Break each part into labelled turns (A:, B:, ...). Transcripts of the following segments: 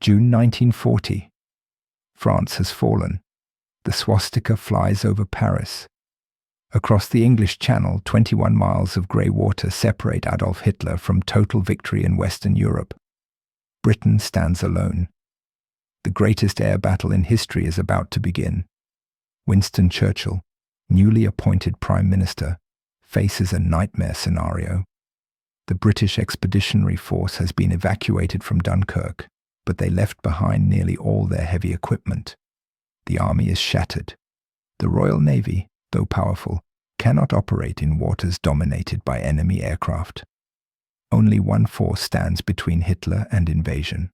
A: June 1940. France has fallen. The swastika flies over Paris. Across the English Channel, 21 miles of grey water separate Adolf Hitler from total victory in Western Europe. Britain stands alone. The greatest air battle in history is about to begin. Winston Churchill, newly appointed Prime Minister, faces a nightmare scenario. The British Expeditionary Force has been evacuated from Dunkirk, but they left behind nearly all their heavy equipment. The army is shattered. The Royal Navy, though powerful, cannot operate in waters dominated by enemy aircraft. Only one force stands between Hitler and invasion: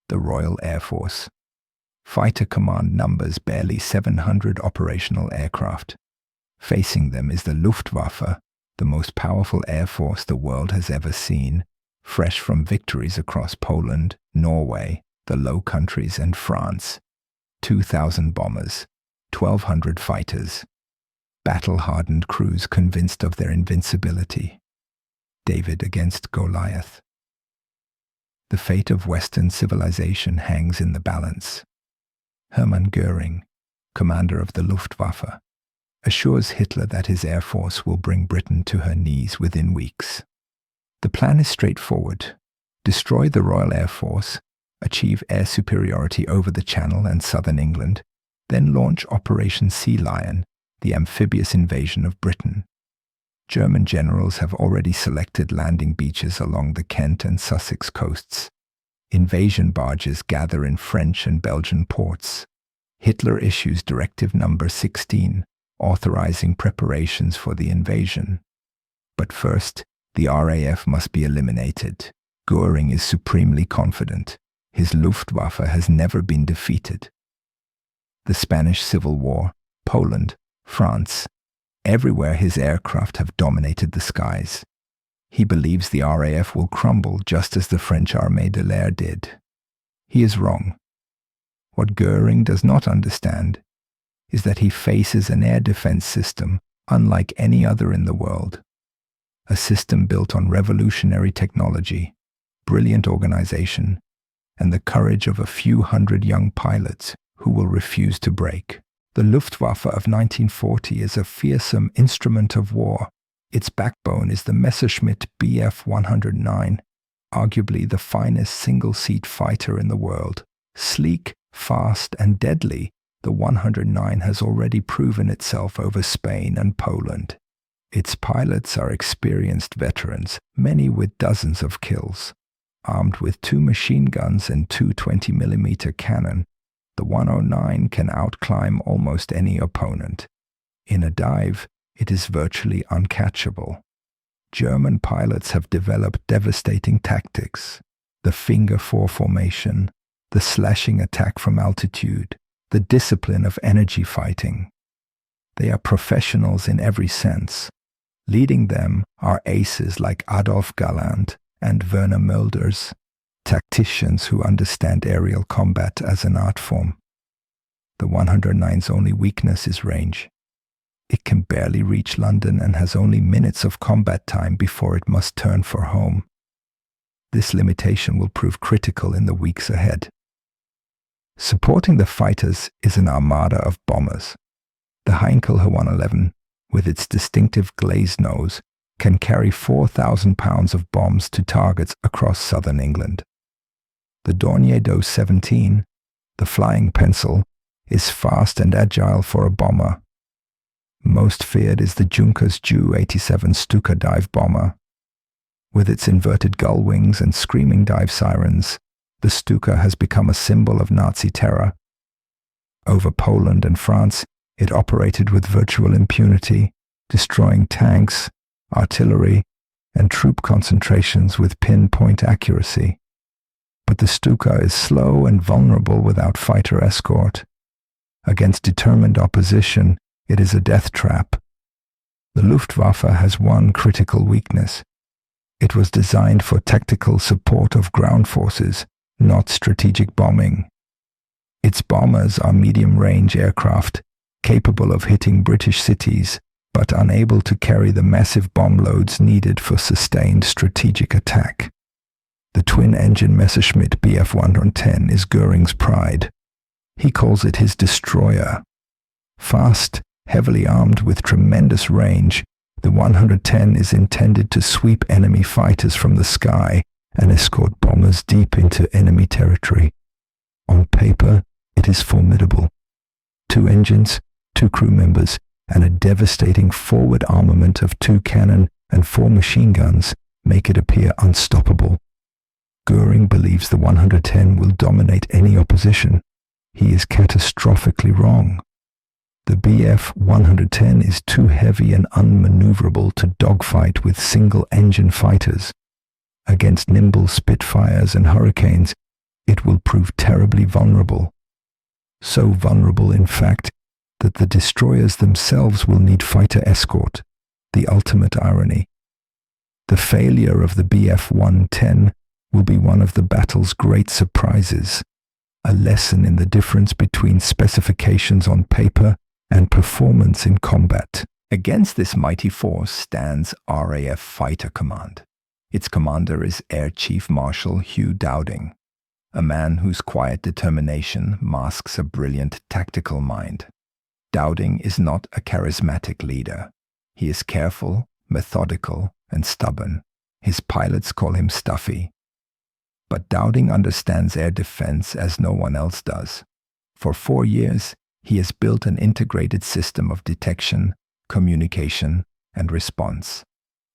A: the Royal Air Force. Fighter command numbers barely 700 operational aircraft. Facing them is the Luftwaffe, the most powerful air force the world has ever seen, fresh from victories across Poland, Norway, the Low Countries, and France. 2,000 bombers, 1,200 fighters, battle-hardened crews convinced of their invincibility. David against Goliath. The fate of Western civilization hangs in the balance. Hermann Göring, commander of the Luftwaffe, assures Hitler that his air force will bring Britain to her knees within weeks. The plan is straightforward: destroy the Royal Air Force, achieve air superiority over the Channel and southern England, then launch Operation Sea Lion, the amphibious invasion of Britain. German generals have already selected landing beaches along the Kent and Sussex coasts. Invasion barges gather in French and Belgian ports. Hitler issues Directive No. 16, authorizing preparations for the invasion. But first, the RAF must be eliminated. Göring is supremely confident. His Luftwaffe has never been defeated. The Spanish Civil War, Poland, France, everywhere his aircraft have dominated the skies. He believes the RAF will crumble just as the French Armée de l'Air did. He is wrong. What Göring does not understand is that he faces an air defense system unlike any other in the world. A system built on revolutionary technology, brilliant organization, and the courage of a few hundred young pilots who will refuse to break. The Luftwaffe of 1940 is a fearsome instrument of war. Its backbone is the Messerschmitt Bf 109, arguably the finest single-seat fighter in the world. Sleek, fast, and deadly, the 109 has already proven itself over Spain and Poland. Its pilots are experienced veterans, many with dozens of kills. Armed with 2 machine guns and 2 20mm cannon, the 109 can outclimb almost any opponent. In a dive, it is virtually uncatchable. German pilots have developed devastating tactics: the finger four formation, the slashing attack from altitude, the discipline of energy fighting. They are professionals in every sense. Leading them are aces like Adolf Galland and Werner Mölders, tacticians who understand aerial combat as an art form. The 109's only weakness is range. It can barely reach London and has only minutes of combat time before it must turn for home. This limitation will prove critical in the weeks ahead. Supporting the fighters is an armada of bombers. The Heinkel H-111, with its distinctive glazed nose, can carry 4,000 pounds of bombs to targets across southern England. The Dornier Dose 17, the flying pencil, is fast and agile for a bomber. Most feared is the Junkers Ju-87 Stuka dive bomber. With its inverted gull wings and screaming dive sirens, the Stuka has become a symbol of Nazi terror. Over Poland and France, it operated with virtual impunity, destroying tanks, artillery, and troop concentrations with pinpoint accuracy. But the Stuka is slow and vulnerable without fighter escort. Against determined opposition, it is a death trap. The Luftwaffe has one critical weakness. It was designed for tactical support of ground forces, not strategic bombing. Its bombers are medium-range aircraft, capable of hitting British cities, but unable to carry the massive bomb loads needed for sustained strategic attack. The twin-engine Messerschmitt Bf 110 is Göring's pride. He calls it his destroyer. Fast, heavily armed with tremendous range, the 110 is intended to sweep enemy fighters from the sky and escort bombers deep into enemy territory. On paper, it is formidable. 2 engines, 2 crew members, and a devastating forward armament of 2 cannon and 4 machine guns make it appear unstoppable. Göring believes the 110 will dominate any opposition. He is catastrophically wrong. The Bf 110 is too heavy and unmaneuverable to dogfight with single-engine fighters. Against nimble Spitfires and Hurricanes, it will prove terribly vulnerable. So vulnerable, in fact, that the destroyers themselves will need fighter escort, the ultimate irony. The failure of the Bf 110 will be one of the battle's great surprises, a lesson in the difference between specifications on paper and performance in combat. Against this mighty force stands RAF Fighter Command. Its commander is Air Chief Marshal Hugh Dowding, a man whose quiet determination masks a brilliant tactical mind. Dowding is not a charismatic leader. He is careful, methodical, and stubborn. His pilots call him Stuffy. But Dowding understands air defense as no one else does. For 4 years, he has built an integrated system of detection, communication, and response.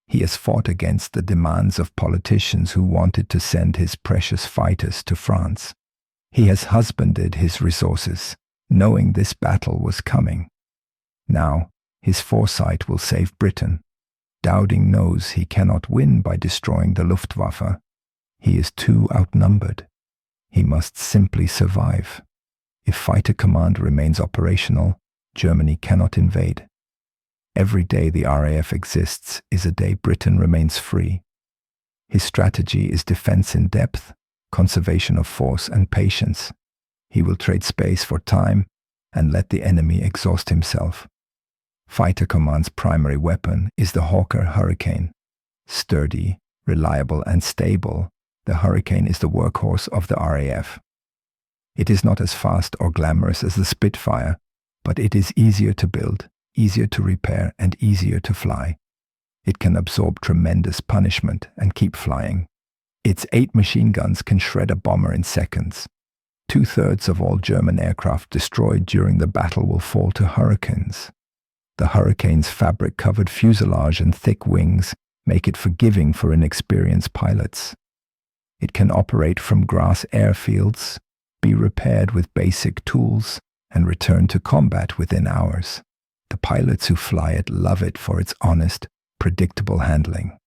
A: He has fought against the demands of politicians who wanted to send his precious fighters to France. He has husbanded his resources, knowing this battle was coming. Now, his foresight will save Britain. Dowding knows he cannot win by destroying the Luftwaffe. He is too outnumbered. He must simply survive. If Fighter Command remains operational, Germany cannot invade. Every day the RAF exists is a day Britain remains free. His strategy is defense in depth, conservation of force and patience. He will trade space for time and let the enemy exhaust himself. Fighter Command's primary weapon is the Hawker Hurricane. Sturdy, reliable, and stable, the Hurricane is the workhorse of the RAF. It is not as fast or glamorous as the Spitfire, but it is easier to build, easier to repair, and easier to fly. It can absorb tremendous punishment and keep flying. Its 8 machine guns can shred a bomber in seconds. 2/3 of all German aircraft destroyed during the battle will fall to Hurricanes. The Hurricane's fabric-covered fuselage and thick wings make it forgiving for inexperienced pilots. It can operate from grass airfields, be repaired with basic tools, and return to combat within hours. The pilots who fly it love it for its honest, predictable handling.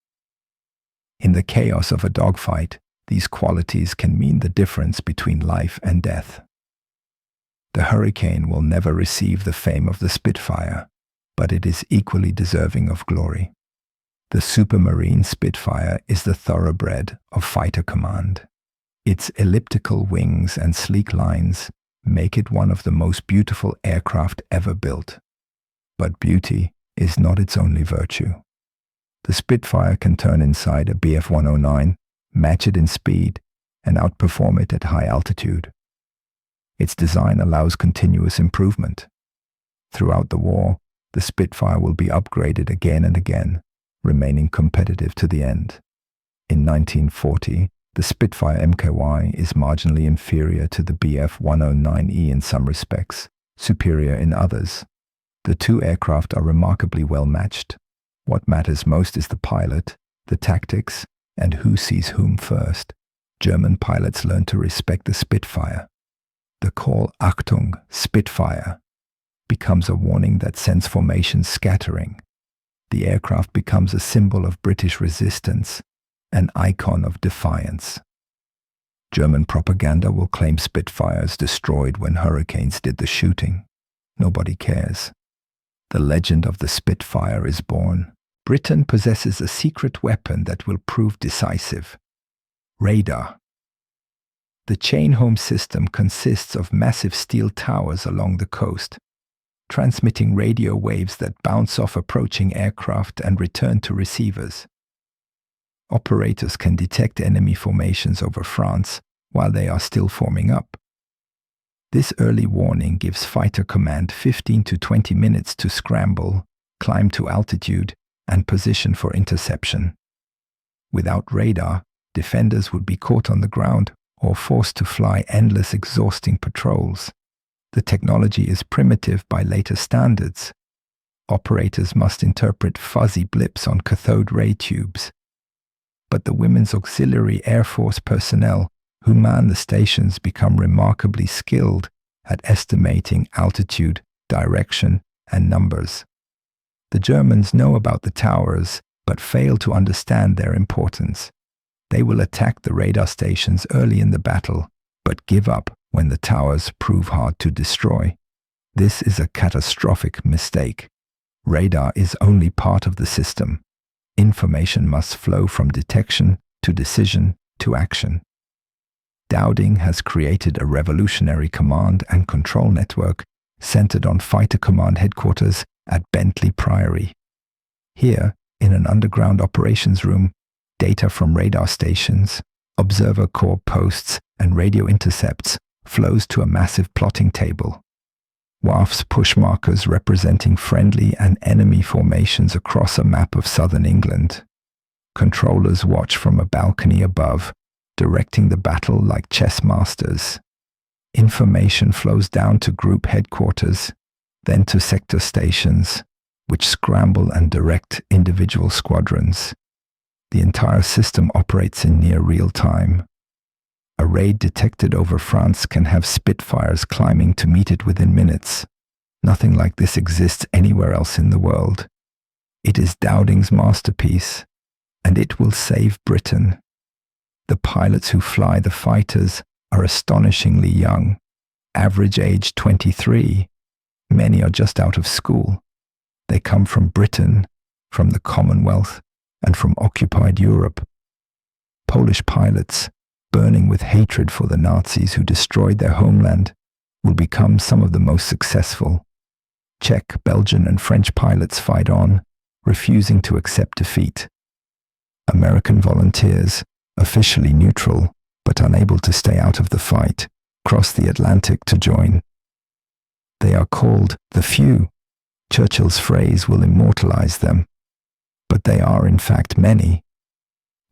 A: In the chaos of a dogfight, these qualities can mean the difference between life and death. The Hurricane will never receive the fame of the Spitfire, but it is equally deserving of glory. The Supermarine Spitfire is the thoroughbred of Fighter Command. Its elliptical wings and sleek lines make it one of the most beautiful aircraft ever built. But beauty is not its only virtue. The Spitfire can turn inside a Bf 109, match it in speed, and outperform it at high altitude. Its design allows continuous improvement. Throughout the war, the Spitfire will be upgraded again and again, remaining competitive to the end. In 1940, the Spitfire MKY is marginally inferior to the Bf 109E in some respects, superior in others. The 2 aircraft are remarkably well matched. What matters most is the pilot, the tactics, and who sees whom first. German pilots learn to respect the Spitfire. The call Achtung, Spitfire becomes a warning that sends formations scattering. The aircraft becomes a symbol of British resistance, an icon of defiance. German propaganda will claim Spitfires destroyed when Hurricanes did the shooting. Nobody cares. The legend of the Spitfire is born. Britain possesses a secret weapon that will prove decisive: radar. The chain-home system consists of massive steel towers along the coast, transmitting radio waves that bounce off approaching aircraft and return to receivers. operators can detect enemy formations over France while they are still forming up. This early warning gives Fighter Command 15 to 20 minutes to scramble, climb to altitude, and position for interception. Without radar, defenders would be caught on the ground or forced to fly endless exhausting patrols. The technology is primitive by later standards. Operators must interpret fuzzy blips on cathode ray tubes. But the Women's Auxiliary Air Force personnel who man the stations become remarkably skilled at estimating altitude, direction, and numbers. The Germans know about the towers, but fail to understand their importance. They will attack the radar stations early in the battle, but give up when the towers prove hard to destroy. This is a catastrophic mistake. Radar is only part of the system. Information must flow from detection to decision to action. Dowding has created a revolutionary command and control network centered on Fighter Command headquarters at Bentley Priory. Here, in an underground operations room, data from radar stations, observer corps posts, and radio intercepts flows to a massive plotting table. WAF's push markers representing friendly and enemy formations across a map of southern England. Controllers watch from a balcony above, directing the battle like chess masters. Information flows down to group headquarters, then to sector stations, which scramble and direct individual squadrons. The entire system operates in near real time. A raid detected over France can have Spitfires climbing to meet it within minutes. Nothing like this exists anywhere else in the world. It is Dowding's masterpiece, and it will save Britain. The pilots who fly the fighters are astonishingly young, average age 23. Many are just out of school. They come from Britain, from the Commonwealth, and from occupied Europe. Polish pilots, burning with hatred for the Nazis who destroyed their homeland, will become some of the most successful. Czech, Belgian, and French pilots fight on, refusing to accept defeat. American volunteers, officially neutral, but unable to stay out of the fight, cross the Atlantic to join. They are called the few. Churchill's phrase will immortalize them. But they are in fact many.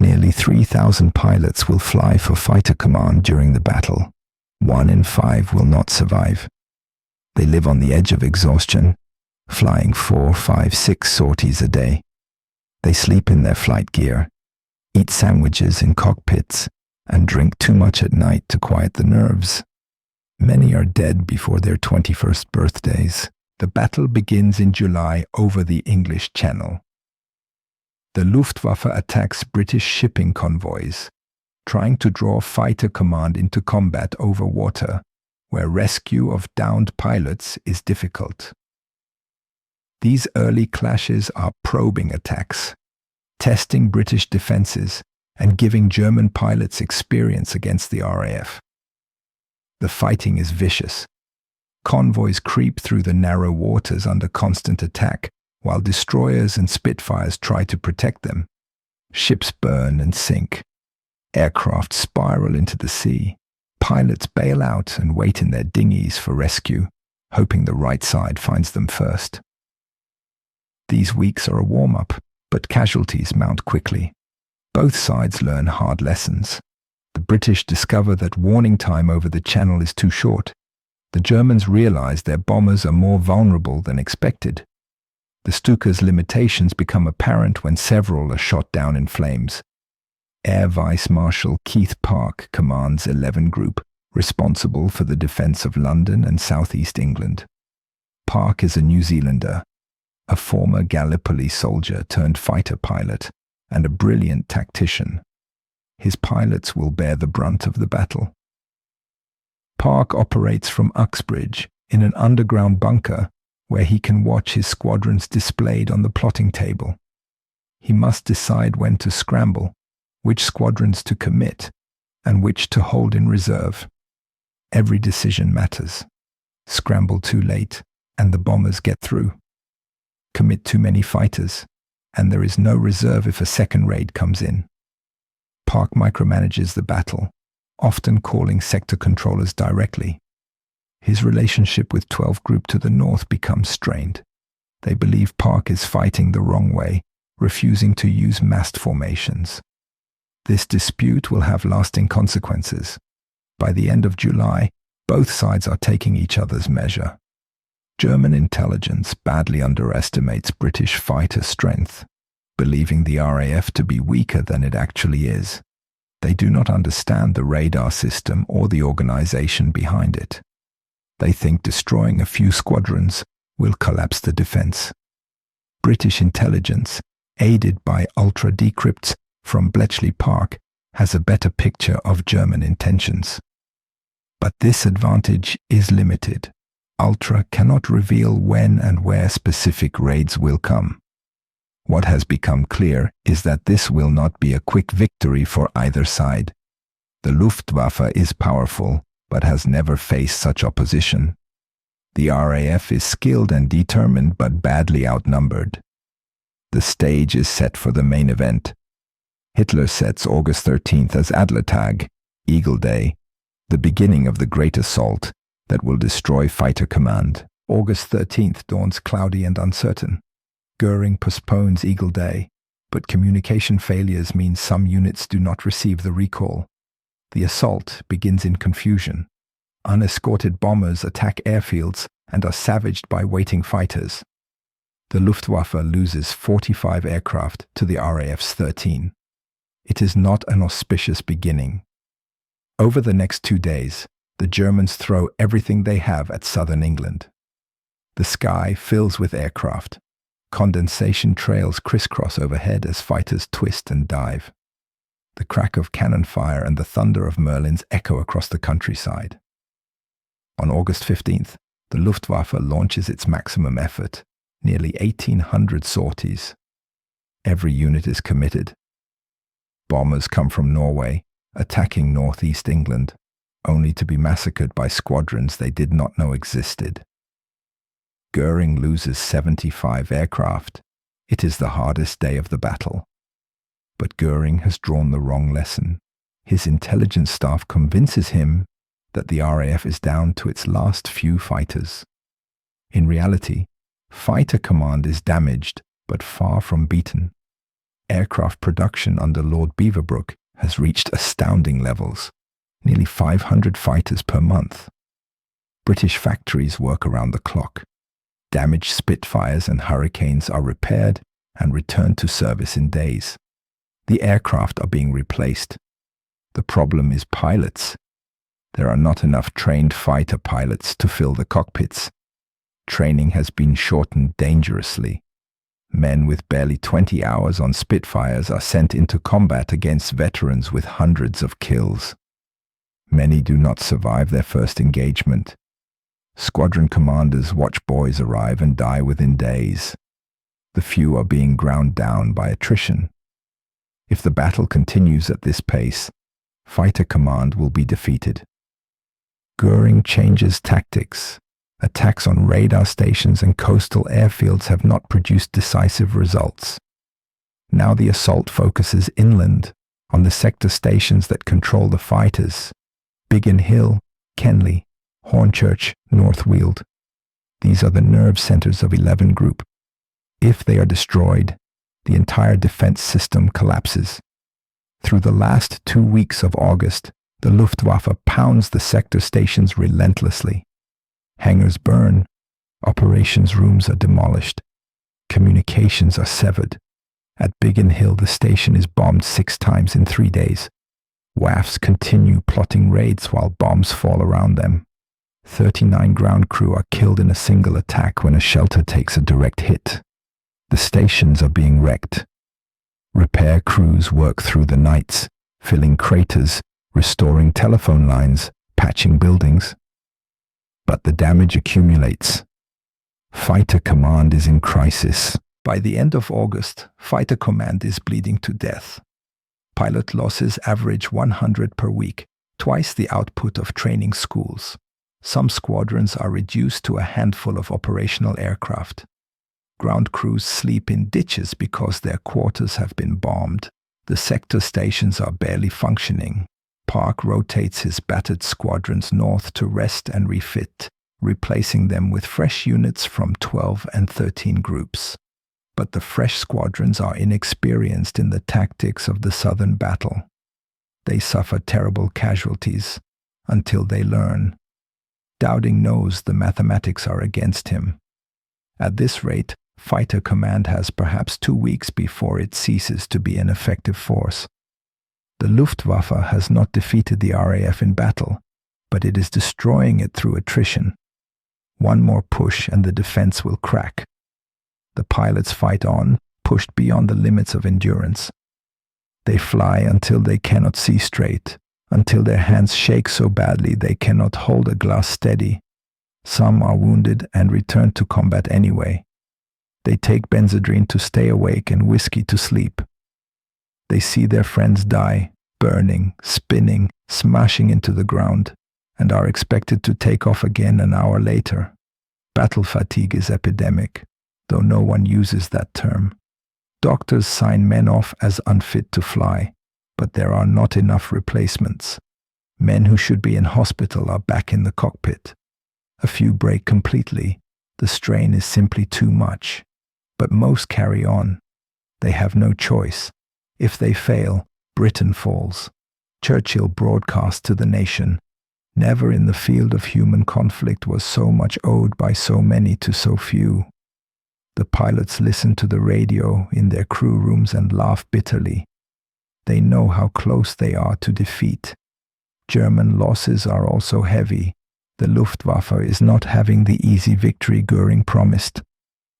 A: Nearly 3,000 pilots will fly for Fighter Command during the battle. 1 in 5 will not survive. They live on the edge of exhaustion, flying 4, 5, 6 sorties a day. They sleep in their flight gear, eat sandwiches in cockpits, and drink too much at night to quiet the nerves. Many are dead before their 21st birthdays. The battle begins in July over the English Channel. The Luftwaffe attacks British shipping convoys, trying to draw Fighter Command into combat over water, where rescue of downed pilots is difficult. These early clashes are probing attacks, testing British defenses and giving German pilots experience against the RAF. The fighting is vicious. Convoys creep through the narrow waters under constant attack, while destroyers and Spitfires try to protect them. Ships burn and sink. Aircraft spiral into the sea. Pilots bail out and wait in their dinghies for rescue, hoping the right side finds them first. These weeks are a warm-up, but casualties mount quickly. Both sides learn hard lessons. The British discover that warning time over the Channel is too short. The Germans realize their bombers are more vulnerable than expected. The Stuka's limitations become apparent when several are shot down in flames. Air Vice Marshal Keith Park commands 11 Group, responsible for the defense of London and southeast England. Park is a New Zealander, a former Gallipoli soldier turned fighter pilot, and a brilliant tactician. His pilots will bear the brunt of the battle. Park operates from Uxbridge in an underground bunker where he can watch his squadrons displayed on the plotting table. He must decide when to scramble, which squadrons to commit, and which to hold in reserve. Every decision matters. Scramble too late, and the bombers get through. Commit too many fighters, and there is no reserve if a second raid comes in. Park micromanages the battle, often calling sector controllers directly. His relationship with 12th Group to the north becomes strained. They believe Park is fighting the wrong way, refusing to use massed formations. This dispute will have lasting consequences. By the end of July, both sides are taking each other's measure. German intelligence badly underestimates British fighter strength, believing the RAF to be weaker than it actually is. They do not understand the radar system or the organization behind it. They think destroying a few squadrons will collapse the defense. British intelligence, aided by ultra-decrypts from Bletchley Park, has a better picture of German intentions. But this advantage is limited. Ultra cannot reveal when and where specific raids will come. What has become clear is that this will not be a quick victory for either side. The Luftwaffe is powerful, but has never faced such opposition. The RAF is skilled and determined, but badly outnumbered. The stage is set for the main event. Hitler sets August 13th as Adlertag, Eagle Day, the beginning of the Great Assault that will destroy Fighter Command. August 13th dawns cloudy and uncertain. Goering postpones Eagle Day, but communication failures mean some units do not receive the recall. The assault begins in confusion. Unescorted bombers attack airfields and are savaged by waiting fighters. The Luftwaffe loses 45 aircraft to the RAF's 13. It is not an auspicious beginning. Over the next 2 days, the Germans throw everything they have at southern England. The sky fills with aircraft. Condensation trails crisscross overhead as fighters twist and dive. The crack of cannon fire and the thunder of Merlins echo across the countryside. On August 15th, the Luftwaffe launches its maximum effort, nearly 1,800 sorties. Every unit is committed. Bombers come from Norway, attacking northeast England, only to be massacred by squadrons they did not know existed. Goering loses 75 aircraft. It is the hardest day of the battle. But Goering has drawn the wrong lesson. His intelligence staff convinces him that the RAF is down to its last few fighters. In reality, Fighter Command is damaged, but far from beaten. Aircraft production under Lord Beaverbrook has reached astounding levels, nearly 500 fighters per month. British factories work around the clock. Damaged Spitfires and Hurricanes are repaired and returned to service in days. The aircraft are being replaced. The problem is pilots. There are not enough trained fighter pilots to fill the cockpits. Training has been shortened dangerously. Men with barely 20 hours on Spitfires are sent into combat against veterans with hundreds of kills. Many do not survive their first engagement. Squadron commanders watch boys arrive and die within days. The few are being ground down by attrition. If the battle continues at this pace, Fighter Command will be defeated. Goering changes tactics. Attacks on radar stations and coastal airfields have not produced decisive results. Now the assault focuses inland, on the sector stations that control the fighters: Biggin Hill, Kenley, Hornchurch, North Weald. These are the nerve centers of 11 Group. If they are destroyed, the entire defense system collapses. Through the last 2 weeks of August, the Luftwaffe pounds the sector stations relentlessly. Hangars burn, operations rooms are demolished, communications are severed. At Biggin Hill, the station is bombed 6 times in 3 days. WAFs continue plotting raids while bombs fall around them. 39 ground crew are killed in a single attack when a shelter takes a direct hit. The stations are being wrecked. Repair crews work through the nights, filling craters, restoring telephone lines, patching buildings. But the damage accumulates. Fighter Command is in crisis. By the end of August, Fighter Command is bleeding to death. Pilot losses average 100 per week, twice the output of training schools. Some squadrons are reduced to a handful of operational aircraft. Ground crews sleep in ditches because their quarters have been bombed. The sector stations are barely functioning. Park rotates his battered squadrons north to rest and refit, replacing them with fresh units from 12 and 13 groups. But the fresh squadrons are inexperienced in the tactics of the southern battle. They suffer terrible casualties until they learn. Dowding knows the mathematics are against him. At this rate, Fighter Command has perhaps 2 weeks before it ceases to be an effective force. The Luftwaffe has not defeated the RAF in battle, but it is destroying it through attrition. One more push and the defense will crack. The pilots fight on, pushed beyond the limits of endurance. They fly until they cannot see straight, until their hands shake so badly they cannot hold a glass steady. Some are wounded and return to combat anyway. They take Benzedrine to stay awake and whiskey to sleep. They see their friends die, burning, spinning, smashing into the ground, and are expected to take off again an hour later. Battle fatigue is epidemic, though no one uses that term. Doctors sign men off as unfit to fly, but there are not enough replacements. Men who should be in hospital are back in the cockpit. A few break completely. The strain is simply too much. But most carry on. They have no choice. If they fail, Britain falls. Churchill broadcast to the nation, "Never in the field of human conflict was so much owed by so many to so few." The pilots listen to the radio in their crew rooms and laugh bitterly. They know how close they are to defeat. German losses are also heavy. The Luftwaffe is not having the easy victory Göring promised,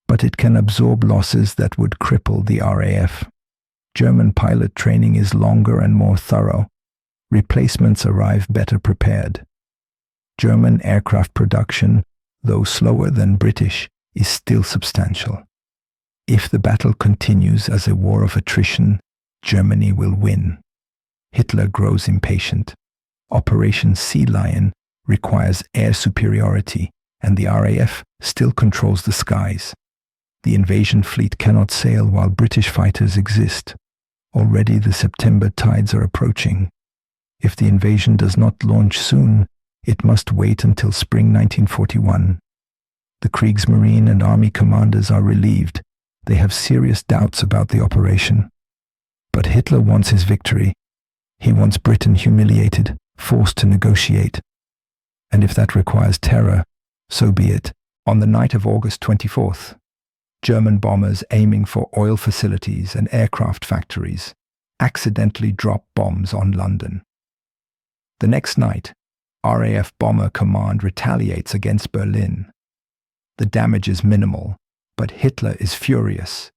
A: but it can absorb losses that would cripple the RAF. German pilot training is longer and more thorough. Replacements arrive better prepared. German aircraft production, though slower than British, is still substantial. If the battle continues as a war of attrition, Germany will win. Hitler grows impatient. Operation Sea Lion requires air superiority, and the RAF still controls the skies. The invasion fleet cannot sail while British fighters exist. Already the September tides are approaching. If the invasion does not launch soon, it must wait until spring 1941. The Kriegsmarine and Army commanders are relieved. They have serious doubts about the operation. But Hitler wants his victory. He wants Britain humiliated, forced to negotiate. And if that requires terror, so be it. On the night of August 24th, German bombers aiming for oil facilities and aircraft factories accidentally drop bombs on London. The next night, RAF Bomber Command retaliates against Berlin. The damage is minimal, but Hitler is furious.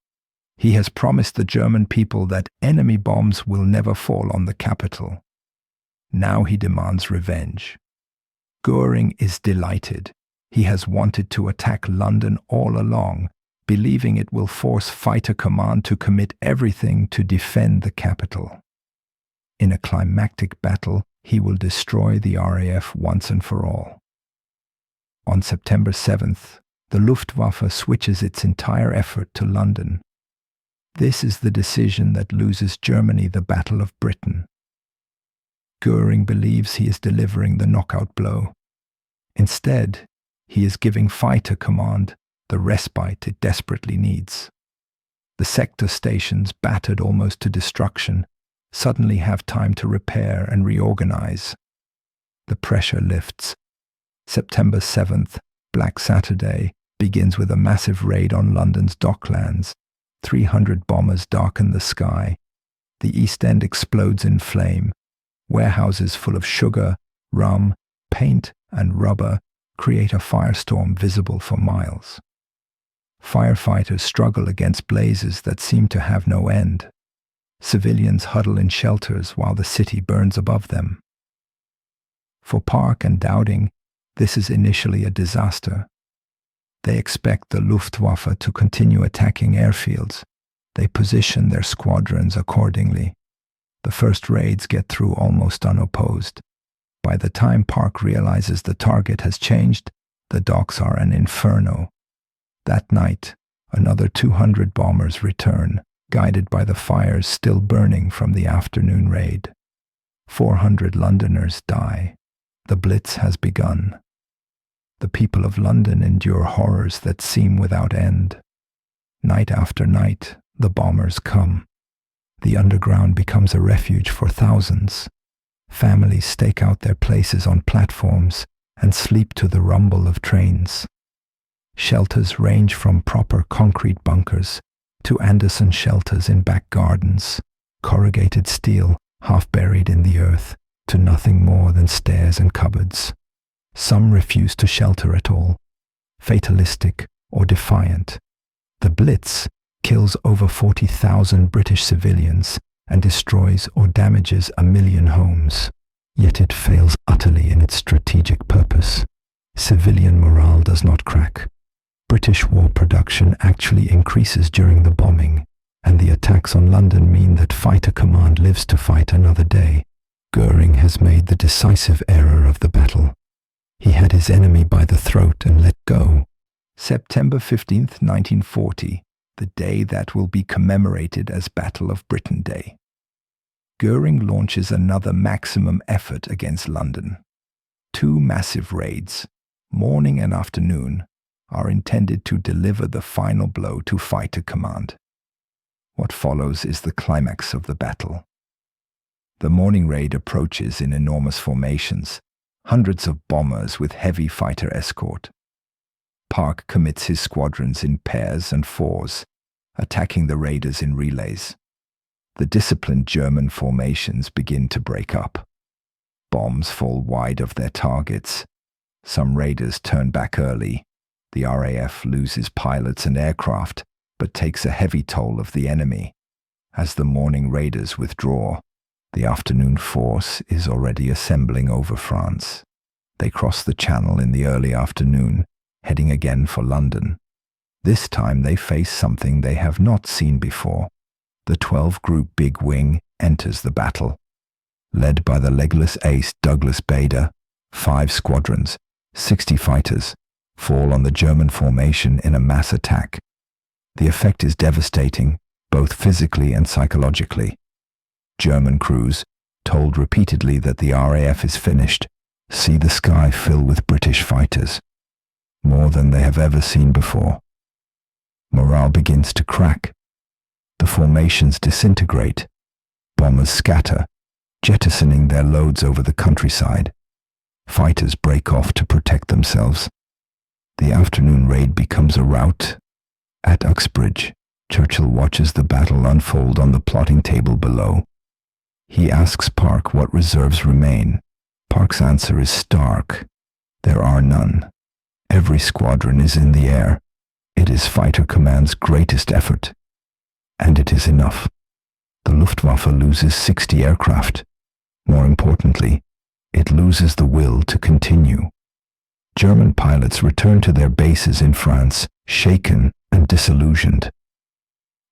A: He has promised the German people that enemy bombs will never fall on the capital. Now he demands revenge. Göring is delighted. He has wanted to attack London all along, believing it will force Fighter Command to commit everything to defend the capital. In a climactic battle, he will destroy the RAF once and for all. On September 7th, the Luftwaffe switches its entire effort to London. This is the decision that loses Germany the Battle of Britain. Göring believes he is delivering the knockout blow. Instead, he is giving Fighter Command the respite it desperately needs. The sector stations, battered almost to destruction, suddenly have time to repair and reorganize. The pressure lifts. September 7th, Black Saturday, begins with a massive raid on London's docklands. 300 bombers darken the sky. The East End explodes in flame. Warehouses full of sugar, rum, paint, and rubber create a firestorm visible for miles. Firefighters struggle against blazes that seem to have no end. Civilians huddle in shelters while the city burns above them. For Park and Dowding, this is initially a disaster. They expect the Luftwaffe to continue attacking airfields. They position their squadrons accordingly. The first raids get through almost unopposed. By the time Park realizes the target has changed, the docks are an inferno. That night, another 200 bombers return, guided by the fires still burning from the afternoon raid. 400 Londoners die. The Blitz has begun. The people of London endure horrors that seem without end. Night after night, the bombers come. The underground becomes a refuge for thousands. Families stake out their places on platforms and sleep to the rumble of trains. Shelters range from proper concrete bunkers to Anderson shelters in back gardens, corrugated steel half buried in the earth, to nothing more than stairs and cupboards. Some refuse to shelter at all, fatalistic or defiant. The Blitz kills over 40,000 British civilians and destroys or damages 1 million homes. Yet it fails utterly in its strategic purpose. Civilian morale does not crack. British war production actually increases during the bombing, and the attacks on London mean that Fighter Command lives to fight another day. Goering has made the decisive error of the battle. He had his enemy by the throat and let go. September 15th, 1940, the day that will be commemorated as Battle of Britain Day. Goering launches another maximum effort against London. 2 massive raids, morning and afternoon, are intended to deliver the final blow to Fighter Command. What follows is the climax of the battle. The morning raid approaches in enormous formations, hundreds of bombers with heavy fighter escort. Park commits his squadrons in pairs and fours, attacking the raiders in relays. The disciplined German formations begin to break up. Bombs fall wide of their targets. Some raiders turn back early. The RAF loses pilots and aircraft, but takes a heavy toll of the enemy. As the morning raiders withdraw, the afternoon force is already assembling over France. They cross the Channel in the early afternoon, heading again for London. This time they face something they have not seen before. The 12-group Big Wing enters the battle. Led by the legless ace Douglas Bader, 5 squadrons, 60 fighters, fall on the German formation in a mass attack. The effect is devastating, both physically and psychologically. German crews, told repeatedly that the RAF is finished, see the sky fill with British fighters, more than they have ever seen before. Morale begins to crack. The formations disintegrate. Bombers scatter, jettisoning their loads over the countryside. Fighters break off to protect themselves. The afternoon raid becomes a rout. At Uxbridge, Churchill watches the battle unfold on the plotting table below. He asks Park what reserves remain. Park's answer is stark. There are none. Every squadron is in the air. It is Fighter Command's greatest effort. And it is enough. The Luftwaffe loses 60 aircraft. More importantly, it loses the will to continue. German pilots return to their bases in France, shaken and disillusioned.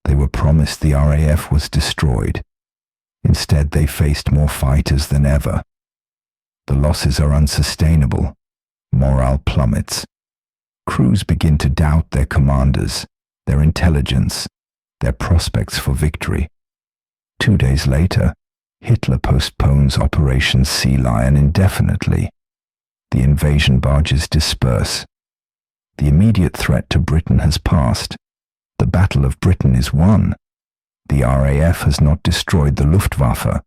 A: They were promised the RAF was destroyed. Instead, they faced more fighters than ever. The losses are unsustainable. Morale plummets. Crews begin to doubt their commanders, their intelligence, their prospects for victory. 2 days later, Hitler postpones Operation Sea Lion indefinitely. The invasion barges disperse. The immediate threat to Britain has passed. The Battle of Britain is won. The RAF has not destroyed the Luftwaffe.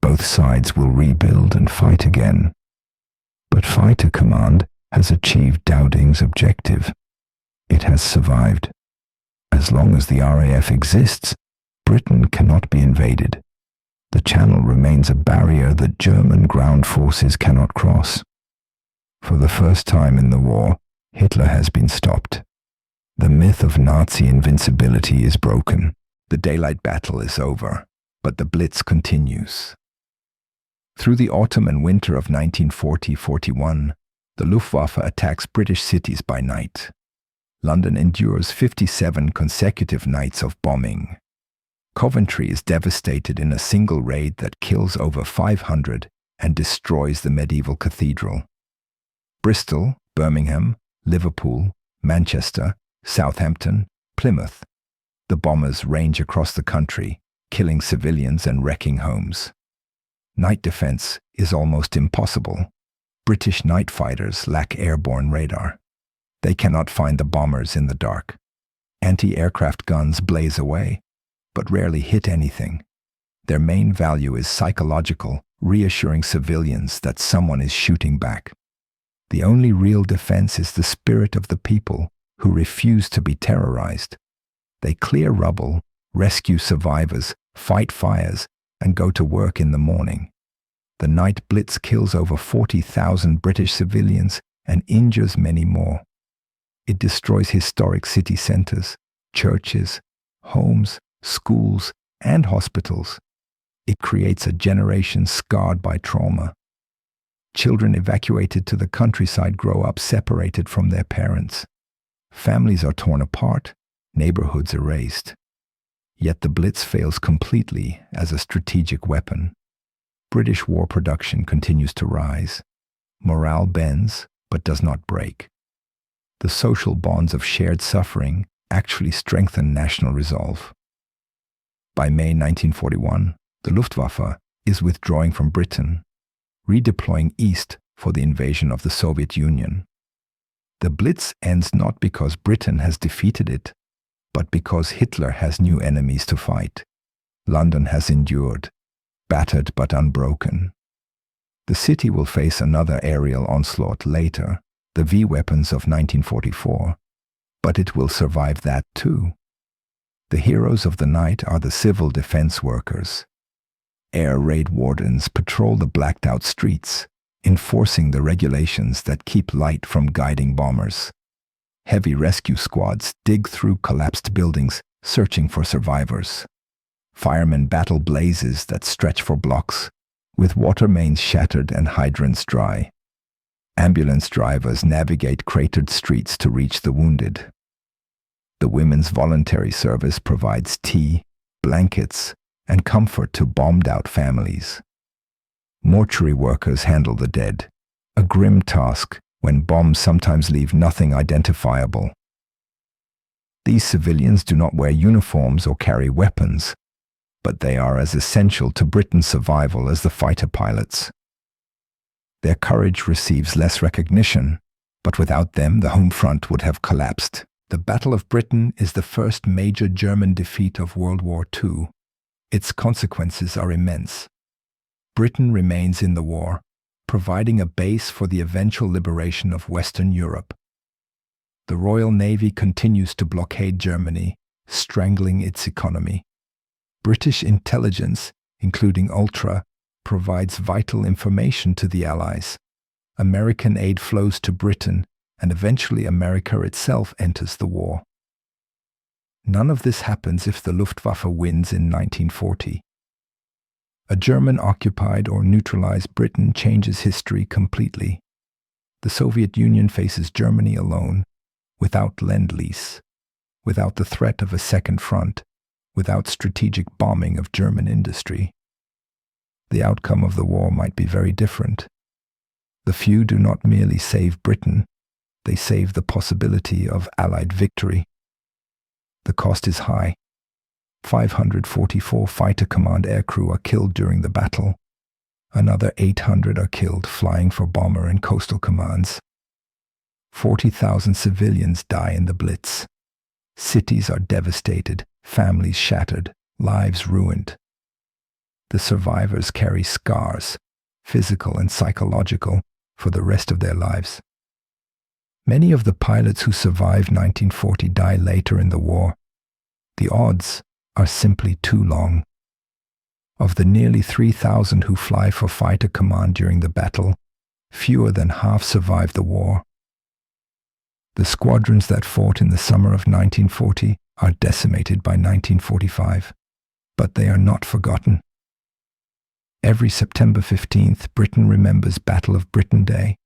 A: Both sides will rebuild and fight again. But Fighter Command has achieved Dowding's objective. It has survived. As long as the RAF exists, Britain cannot be invaded. The Channel remains a barrier that German ground forces cannot cross. For the first time in the war, Hitler has been stopped. The myth of Nazi invincibility is broken. The daylight battle is over, but the Blitz continues. Through the autumn and winter of 1940-41, the Luftwaffe attacks British cities by night. London endures 57 consecutive nights of bombing. Coventry is devastated in a single raid that kills over 500 and destroys the medieval cathedral. Bristol, Birmingham, Liverpool, Manchester, Southampton, Plymouth. The bombers range across the country, killing civilians and wrecking homes. Night defense is almost impossible. British night fighters lack airborne radar. They cannot find the bombers in the dark. Anti-aircraft guns blaze away, but rarely hit anything. Their main value is psychological, reassuring civilians that someone is shooting back. The only real defense is the spirit of the people who refuse to be terrorized. They clear rubble, rescue survivors, fight fires, and go to work in the morning. The Night Blitz kills over 40,000 British civilians and injures many more. It destroys historic city centers, churches, homes, schools, and hospitals. It creates a generation scarred by trauma. Children evacuated to the countryside grow up separated from their parents. Families are torn apart, neighborhoods erased. Yet the Blitz fails completely as a strategic weapon. British war production continues to rise. Morale bends, but does not break. The social bonds of shared suffering actually strengthen national resolve. By May 1941, the Luftwaffe is withdrawing from Britain, redeploying east for the invasion of the Soviet Union. The Blitz ends not because Britain has defeated it, but because Hitler has new enemies to fight. London has endured, battered but unbroken. The city will face another aerial onslaught later, the V weapons of 1944, but it will survive that too. The heroes of the night are the civil defense workers. Air raid wardens patrol the blacked-out streets, enforcing the regulations that keep light from guiding bombers. Heavy rescue squads dig through collapsed buildings, searching for survivors. Firemen battle blazes that stretch for blocks, with water mains shattered and hydrants dry. Ambulance drivers navigate cratered streets to reach the wounded. The Women's Voluntary Service provides tea, blankets, and comfort to bombed-out families. Mortuary workers handle the dead, a grim task when bombs sometimes leave nothing identifiable. These civilians do not wear uniforms or carry weapons, but they are as essential to Britain's survival as the fighter pilots. Their courage receives less recognition, but without them the home front would have collapsed. The Battle of Britain is the first major German defeat of World War II. Its consequences are immense. Britain remains in the war, providing a base for the eventual liberation of Western Europe. The Royal Navy continues to blockade Germany, strangling its economy. British intelligence, including Ultra, provides vital information to the Allies. American aid flows to Britain, and eventually America itself enters the war. None of this happens if the Luftwaffe wins in 1940. A German-occupied or neutralized Britain changes history completely. The Soviet Union faces Germany alone, without Lend-Lease, without the threat of a second front, without strategic bombing of German industry. The outcome of the war might be very different. The few do not merely save Britain, they save the possibility of Allied victory. The cost is high. 544 fighter command aircrew are killed during the battle. Another 800 are killed flying for bomber and coastal commands. 40,000 civilians die in the Blitz. Cities are devastated, families shattered, lives ruined. The survivors carry scars, physical and psychological, for the rest of their lives. Many of the pilots who survived 1940 die later in the war. The odds are simply too long. Of the nearly 3,000 who fly for fighter command during the battle, fewer than half survive the war. The squadrons that fought in the summer of 1940 are decimated by 1945, but they are not forgotten. Every September 15th, Britain remembers Battle of Britain Day.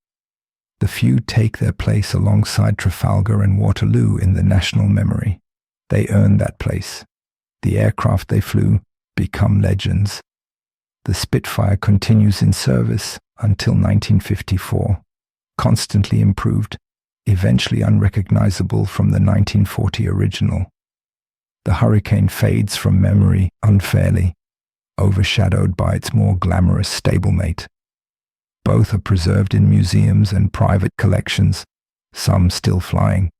A: The few take their place alongside Trafalgar and Waterloo in the national memory. They earn that place. The aircraft they flew become legends. The Spitfire continues in service until 1954, constantly improved, eventually unrecognizable from the 1940 original. The hurricane fades from memory unfairly, overshadowed by its more glamorous stablemate. Both are preserved in museums and private collections, some still flying.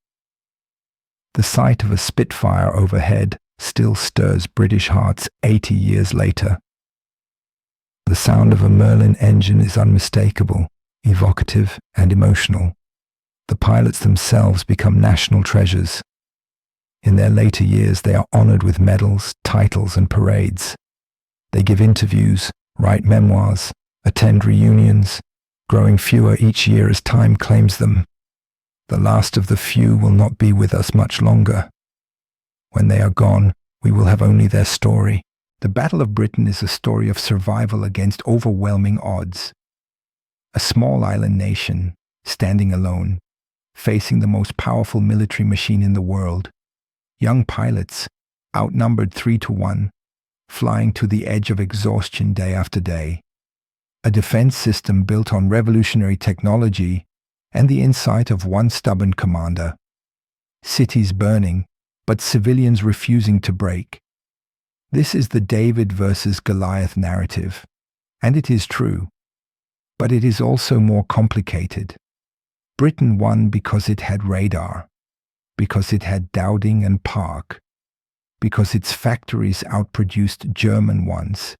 A: The sight of a Spitfire overhead still stirs British hearts 80 years later. The sound of a Merlin engine is unmistakable, evocative, and emotional. The pilots themselves become national treasures. In their later years, they are honored with medals, titles, and parades. They give interviews, write memoirs, attend reunions, growing fewer each year as time claims them. The last of the few will not be with us much longer. When they are gone, we will have only their story. The Battle of Britain is a story of survival against overwhelming odds. A small island nation, standing alone, facing the most powerful military machine in the world. Young pilots, outnumbered 3-1, flying to the edge of exhaustion day after day. A defense system built on revolutionary technology and the insight of one stubborn commander. Cities burning, but civilians refusing to break. This is the David versus Goliath narrative, and it is true. But it is also more complicated. Britain won because it had radar, because it had Dowding and Park, because its factories outproduced German ones,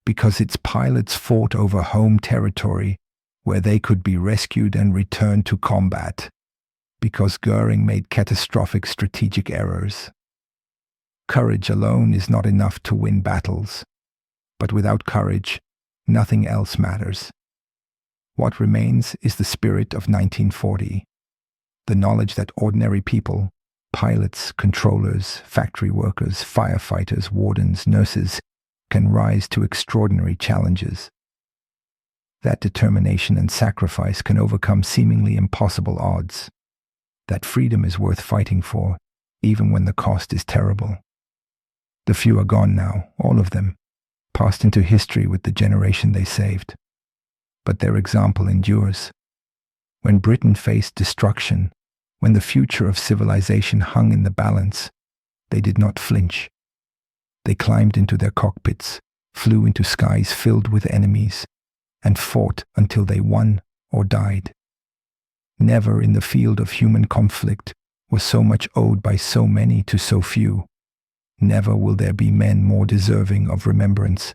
A: because its pilots fought over home territory where they could be rescued and returned to combat, because Goering made catastrophic strategic errors. Courage alone is not enough to win battles, but without courage, nothing else matters. What remains is the spirit of 1940, the knowledge that ordinary people, pilots, controllers, factory workers, firefighters, wardens, nurses, can rise to extraordinary challenges. That determination and sacrifice can overcome seemingly impossible odds. That freedom is worth fighting for, even when the cost is terrible. The few are gone now, all of them, passed into history with the generation they saved. But their example endures. When Britain faced destruction, when the future of civilization hung in the balance, they did not flinch. They climbed into their cockpits, flew into skies filled with enemies, and fought until they won or died. Never in the field of human conflict was so much owed by so many to so few. Never will there be men more deserving of remembrance.